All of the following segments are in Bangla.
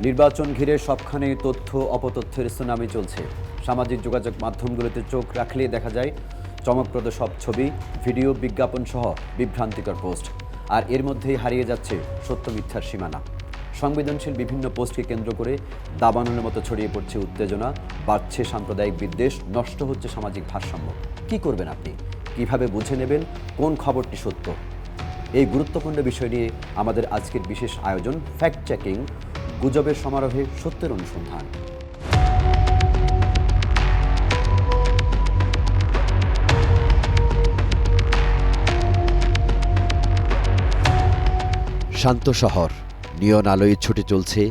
নির্বাচন ঘিরে সবখানে তথ্য অপতথ্যের সুনামি চলছে। সামাজিক যোগাযোগ মাধ্যমগুলোতে চোখ রাখলেই দেখা যায় চমকপ্রদ সব ছবি, ভিডিও, বিজ্ঞাপন সহ বিভ্রান্তিকর পোস্ট। আর এর মধ্যেই হারিয়ে যাচ্ছে সত্য মিথ্যার সীমানা। সংবেদনশীল বিভিন্ন পোস্টকে কেন্দ্র করে দাবানলের মতো ছড়িয়ে পড়ছে উত্তেজনা, বাড়ছে সাম্প্রদায়িক বিদ্বেষ, নষ্ট হচ্ছে সামাজিক ভারসাম্য। কি করবেন আপনি? কিভাবে বুঝে নেবেন কোন খবরটি সত্য? এই গুরুত্বপূর্ণ বিষয় নিয়ে আমাদের আজকের বিশেষ আয়োজন ফ্যাক্ট চেকিং, গুজবের সমারোহে সত্যের অনুসন্ধান। শান্ত শহর, নিয়ন আলোয় ছুটে চলছে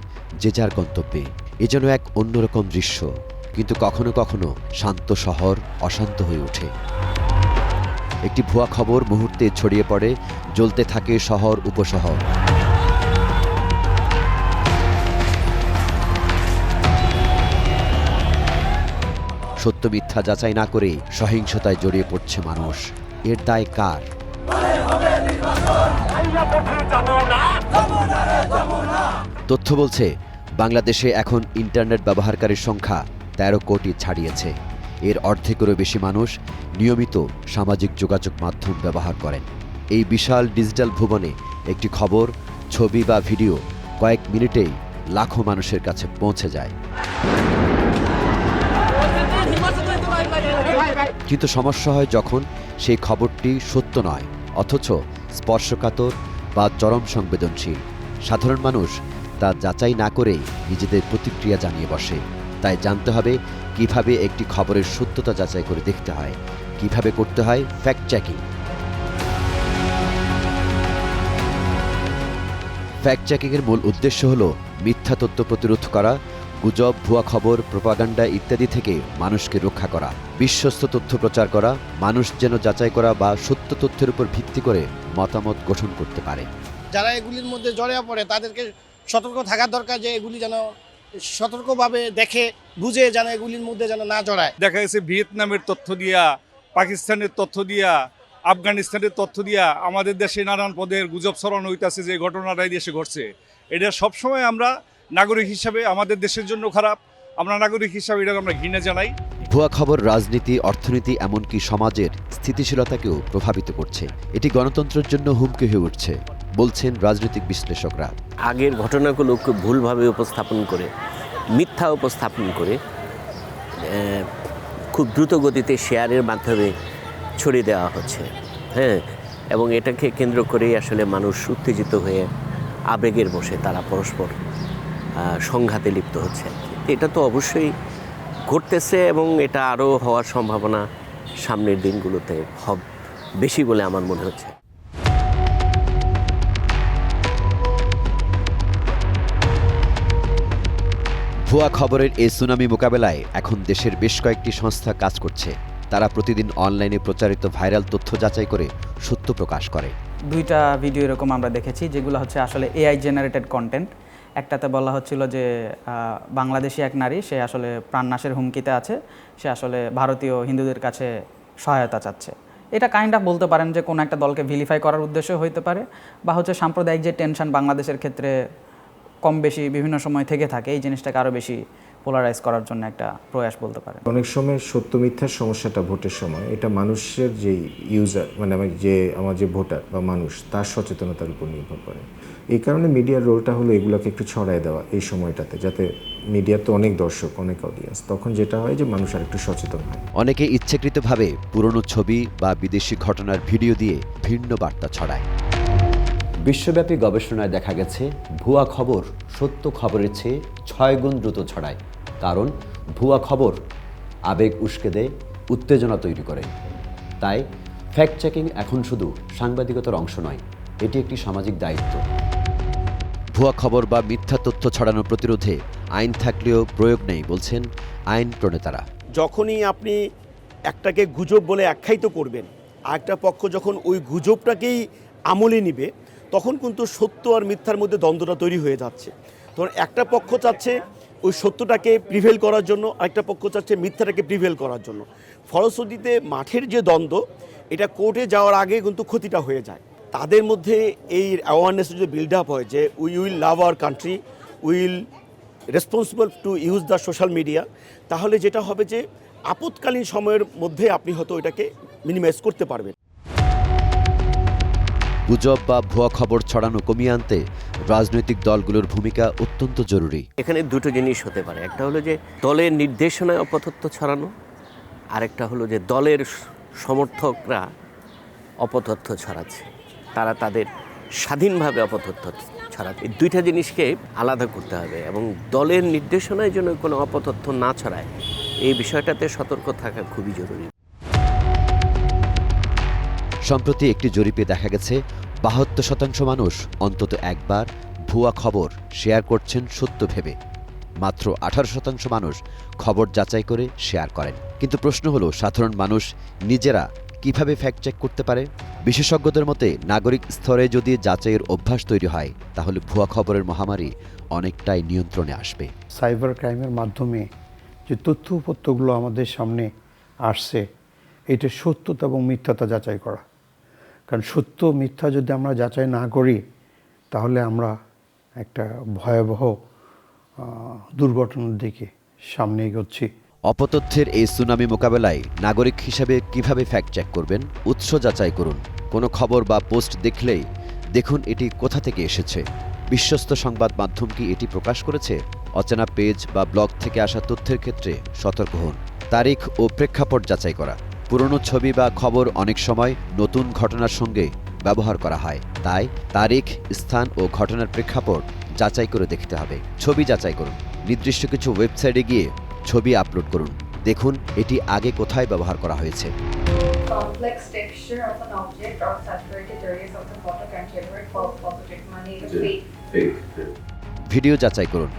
যে যার গন্তব্যে। এ যেন এক অন্যরকম দৃশ্য, কিন্তু কখনো কখনো শান্ত শহর অশান্ত হয়ে ওঠে। একটি ভুয়া খবর মুহূর্তে ছড়িয়ে পড়ে, জ্বলতে থাকে শহর উপশহর। সত্য মিথ্যা যাচাই না করে সহিংসতায় জড়িয়ে পড়ছে মানুষ। এর দায় কার? তথ্য বলছে বাংলাদেশে এখন ইন্টারনেট ব্যবহারকারীর সংখ্যা ১৩ কোটি ছাড়িয়েছে। এর অর্ধেকেরও বেশি মানুষ নিয়মিত সামাজিক যোগাযোগ মাধ্যম ব্যবহার করেন। এই বিশাল ডিজিটাল ভুবনে একটি খবর, ছবি বা ভিডিও কয়েক মিনিটেই লাখো মানুষের কাছে পৌঁছে যায়। কিন্তু সমস্যা হয় যখন সেই খবরটি সত্য নয়, অথচ স্পর্শকাতর বা চরম সংবেদনশীল। সাধারণ মানুষ তা যাচাই না করেই নিজেদের প্রতিক্রিয়া জানিয়ে বসে। তাই জানতে হবে কিভাবে একটি খবরের সত্যতা যাচাই করে দেখতে হয়, কিভাবে করতে হয় ফ্যাক্ট চেকিং। ফ্যাক্ট চেকিংয়ের মূল উদ্দেশ্য হল মিথ্যা তথ্য প্রতিরোধ করা, গুজব, ভুয়া খবর, প্রোপাগান্ডা ইত্যাদি থেকে মানুষকে রক্ষা করা, বিশ্বস্ত তথ্য প্রচার করা, মানুষ যেন যাচাই করা বা সত্য তথ্যের উপর ভিত্তি করে মতামত গঠন করতে পারে। যারা এগুলির মধ্যে জড়িয়ে পড়ে তাদেরকে সতর্ক থাকার দরকার, যে এগুলি যেন সতর্কভাবে দেখে বুঝে যেন এগুলির মধ্যে যেন না জড়ায়। দেখা গেছে ভিয়েতনামের তথ্য দিয়া, পাকিস্তানের তথ্য দিয়া, আফগানিস্তানের তথ্য দিয়া আমাদের দেশে নানান পদের গুজব ছড়ানো হইতেছে যে ঘটনাটা এই দেশে ঘটছে। এটা সবসময় আমরা নাগরিক হিসাবে আমাদের দেশের জন্য খারাপ। আমরা নাগরিক হিসাবে এটা আমরা ঘৃণা জানাই। ভুয়া খবর রাজনীতি, অর্থনীতি, এমনকি সমাজের স্থিতিশীলতাকেও প্রভাবিত করছে। এটি গণতন্ত্রের জন্য হুমকি হয়ে উঠছে বলছেন রাজনৈতিক বিশ্লেষকরা। আগের ঘটনাগুলো খুব ভুলভাবে উপস্থাপন করে, মিথ্যা উপস্থাপন করে খুব দ্রুত গতিতে শেয়ারের মাধ্যমে ছড়িয়ে দেওয়া হচ্ছে। এবং এটাকে কেন্দ্র করেই আসলে মানুষ উত্তেজিত হয়ে আবেগের বশে তারা পরস্পর সংঘাতে লিপ্ত হচ্ছে। এটা তো অবশ্যই ঘটতেছে এবং এটা আরও হওয়ার সম্ভাবনা সামনের দিনগুলোতে বেশি বলে আমার মনে হচ্ছে। ভুয়া খবরের এই সুনামি মোকাবেলায় এখন দেশের বেশ কয়েকটি সংস্থা কাজ করছে। তারা প্রতিদিন অনলাইনে প্রচারিত ভাইরাল তথ্য যাচাই করে সত্য প্রকাশ করে। দুইটা ভিডিও এরকম আমরা দেখেছি যেগুলো হচ্ছে আসলে এআই জেনারেটেড কন্টেন্ট। একটাতে বলা হচ্ছিল যে বাংলাদেশি এক নারী, সে আসলে প্রাণনাশের হুমকিতে আছে, সে আসলে ভারতীয় হিন্দুদের কাছে সহায়তা চাচ্ছে। এটা কাইন্ড অফ বলতে পারেন যে কোনো একটা দলকে ভিলিফাই করার উদ্দেশ্য হইতে পারে, বা হচ্ছে সাম্প্রদায়িক যে টেনশন বাংলাদেশের ক্ষেত্রে কম বেশি বিভিন্ন সময় থেকে থাকে, এই জিনিসটাকে আরও বেশি পোলারাইজ করার জন্য একটা প্রয়াস বলতে পারেন। অনেক সময় সত্য মিথ্যার সমস্যাটা ভোটের সময় এটা মানুষের যে ইউজার, মানে আমার যে ভোটার বা মানুষ, তার সচেতনতার উপর নির্ভর করে। এই কারণে মিডিয়ার রোলটা হলো এগুলোকে একটু ছড়ায় দেওয়া এই সময়টাতে, যাতে মিডিয়ার তো অনেক দর্শক, অনেক অডিয়েন্স, তখন যেটা হয় যে মানুষ আর একটু সচেতন হয়। অনেকে ইচ্ছাকৃতভাবে পুরনো ছবি বা বিদেশি ঘটনার ভিডিও দিয়ে ভিন্ন বার্তা ছড়ায়। বিশ্বব্যাপী গবেষণায় দেখা গেছে ভুয়া খবর সত্য খবরের চেয়ে ৬ গুণ দ্রুত ছড়ায়। কারণ ভুয়া খবর আবেগ উস্কে দেয়, উত্তেজনা তৈরি করে। তাই ফ্যাক্ট চেকিং এখন শুধু সাংবাদিকতার অংশ নয়, এটি একটি সামাজিক দায়িত্ব। ভুয়া খবর বা মিথ্যা তথ্য ছড়ানো প্রতিরোধে আইন থাকলেও প্রয়োগ নেই বলছেন আইন প্রণেতারা। যখনই আপনি একটাকে গুজব বলে আখ্যায়িত করবেন, আরেকটা পক্ষ যখন ওই গুজবটাকেই আমলে নিবে, তখন কিন্তু সত্য আর মিথ্যার মধ্যে দ্বন্দ্বটা তৈরি হয়ে যাচ্ছে। তখন একটা পক্ষ চাচ্ছে ওই সত্যটাকে প্রিভেল করার জন্য, আরেকটা পক্ষ চাচ্ছে মিথ্যাটাকে প্রিভেল করার জন্য। ফলশ্রুতিতে মাঠের যে দ্বন্দ্ব, এটা কোর্টে যাওয়ার আগে কিন্তু ক্ষতিটা হয়ে যায়। তাদের মধ্যে এই অ্যাওয়ারনেস যদি বিল্ড আপ হয় যে we will love our country, will responsible to use the social media, তাহলে যেটা হবে যে আপৎকালীন সময়ের মধ্যে আপনি হয়তো এটাকে মিনিমাইজ করতে পারবেন। গুজব বা ভুয়া খবর ছড়ানো কমিয়ে আনতে রাজনৈতিক দলগুলোর ভূমিকা অত্যন্ত জরুরি। এখানে দুটো জিনিস হতে পারে, একটা হলো যে দলের নির্দেশনায় অপতথ্য ছড়ানো, আরেকটা হলো যে দলের সমর্থকরা অপতথ্য ছড়াচ্ছে, তারা তাদের স্বাধীনভাবে অপতথ্য ছড়াচ্ছে। এই দুইটা জিনিসকে আলাদা করতে হবে এবং দলের নির্দেশনায় যেন কোনো অপতথ্য না ছড়ায় এই বিষয়টাতে সতর্ক থাকা খুবই জরুরি। সম্প্রতি একটি জরিপে দেখা গেছে ৭২% মানুষ অন্তত একবার ভুয়া খবর শেয়ার করছেন সত্য ভেবে। মাত্র ১৮% মানুষ খবর যাচাই করে শেয়ার করেন। কিন্তু প্রশ্ন হলো, সাধারণ মানুষ নিজেরা কিভাবে ফ্যাক্ট চেক করতে পারে? বিশেষজ্ঞদের মতে নাগরিক স্তরে যদি যাচাইয়ের অভ্যাস তৈরি হয় তাহলে ভুয়া খবরের মহামারী অনেকটাই নিয়ন্ত্রণে আসবে। সাইবার ক্রাইমের মাধ্যমে যে তথ্য উপত্যগুলো আমাদের সামনে আসছে, এটা সত্যতা এবং মিথ্যাতা যাচাই করা। কারণ সত্য মিথ্যা যদি আমরা যাচাই না করি তাহলে আমরা একটা ভয়াবহ দুর্ঘটনার দিকে সামনে এগোচ্ছি। অপতথ্যের এই সুনামি মোকাবেলায় নাগরিক হিসাবে কিভাবে ফ্যাক্ট চেক করবেন? উৎস যাচাই করুন। কোনো খবর বা পোস্ট দেখলেই দেখুন এটি কোথা থেকে এসেছে, বিশ্বস্ত সংবাদ মাধ্যম কি এটি প্রকাশ করেছে? অচেনা পেজ বা ব্লগ থেকে আসা তথ্যের ক্ষেত্রে সতর্ক হন। তারিখ ও প্রেক্ষাপট যাচাই করা। পুরনো ছবি বা খবর অনেক সময় নতুন ঘটনার সঙ্গে ব্যবহার করা হয়, তাই তারিখ, স্থান ও ঘটনার প্রেক্ষাপট যাচাই করে দেখতে হবে। ছবি যাচাই করুন। নির্দিষ্ট কিছু ওয়েবসাইটে গিয়ে ছবি আপলোড করুন, দেখুন এটি আগে কোথায় ব্যবহার করা হয়েছে। Complex texture of an object or saturated areas of the photo can generate false positive money fake. Video যাচাই করুন।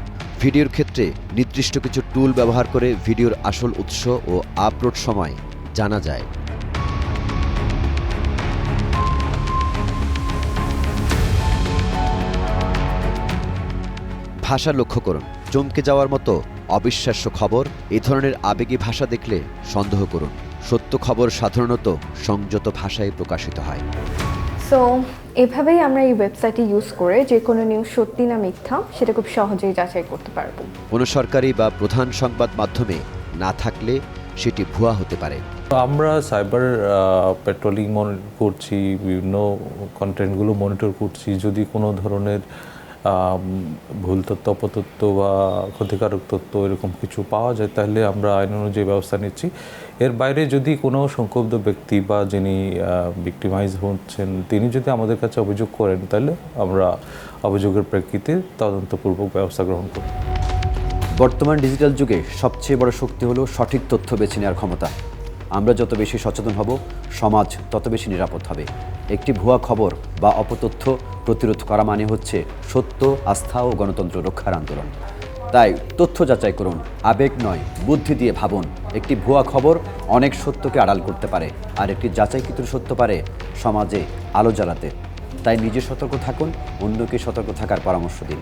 ভিডিওর ক্ষেত্রে নির্দিষ্ট কিছু টুল ব্যবহার করে ভিডিওর আসল উৎস ও আপলোড সময় জানা যায়। ভাষা লক্ষ্য করুন। চমকে যাওয়ার মতো অবিশ্বাস্য খবর, এই ধরনের আবেগী ভাষা দেখলে সন্দেহ করুন। সত্য খবর সাধারণত সংযত ভাষায় প্রকাশিত হয়। সো এভাবেই আমরা এই ওয়েবসাইটে ইউজ করে যে কোনো নিউজ সত্যি না মিথ্যা সেটা খুব সহজেই যাচাই করতে পারবো। কোনো সরকারি বা প্রধান সংবাদ মাধ্যমে না থাকলে সেটি ভুয়া হতে পারে। আমরা সাইবার পেট্রোলিং করছি, বিভিন্ন কন্টেন্টগুলো মনিটর করছি। যদি কোনো ধরনের ভুল তথ্য, অপতথ্য বা ক্ষতিকারক তথ্য এরকম কিছু পাওয়া যায় তাহলে আমরা আইন অনুযায়ী ব্যবস্থা নিচ্ছি। এর বাইরে যদি কোনো সংক্ষুব্ধ ব্যক্তি বা যিনি ভিক্টিমাইজ হচ্ছেন তিনি যদি আমাদের কাছে অভিযোগ করেন তাহলে আমরা অভিযোগের প্রেক্ষিতে তদন্তপূর্বক ব্যবস্থা গ্রহণ করি। বর্তমান ডিজিটাল যুগে সবচেয়ে বড় শক্তি হলো সঠিক তথ্য বেছে নেওয়ার ক্ষমতা। আমরা যত বেশি সচেতন হব, সমাজ তত বেশি নিরাপদ হবে। একটি ভুয়া খবর বা অপতথ্য প্রতিরোধ করা মানে হচ্ছে সত্য, আস্থা ও গণতন্ত্র রক্ষার আন্দোলন। তাই তথ্য যাচাই করুন, আবেগ নয় বুদ্ধি দিয়ে ভাবুন। একটি ভুয়া খবর অনেক সত্যকে আড়াল করতে পারে, আর একটি যাচাইকৃত সত্য পারে সমাজে আলো জ্বালাতে। তাই নিজে সতর্ক থাকুন, অন্যকে সতর্ক থাকার পরামর্শ দিন।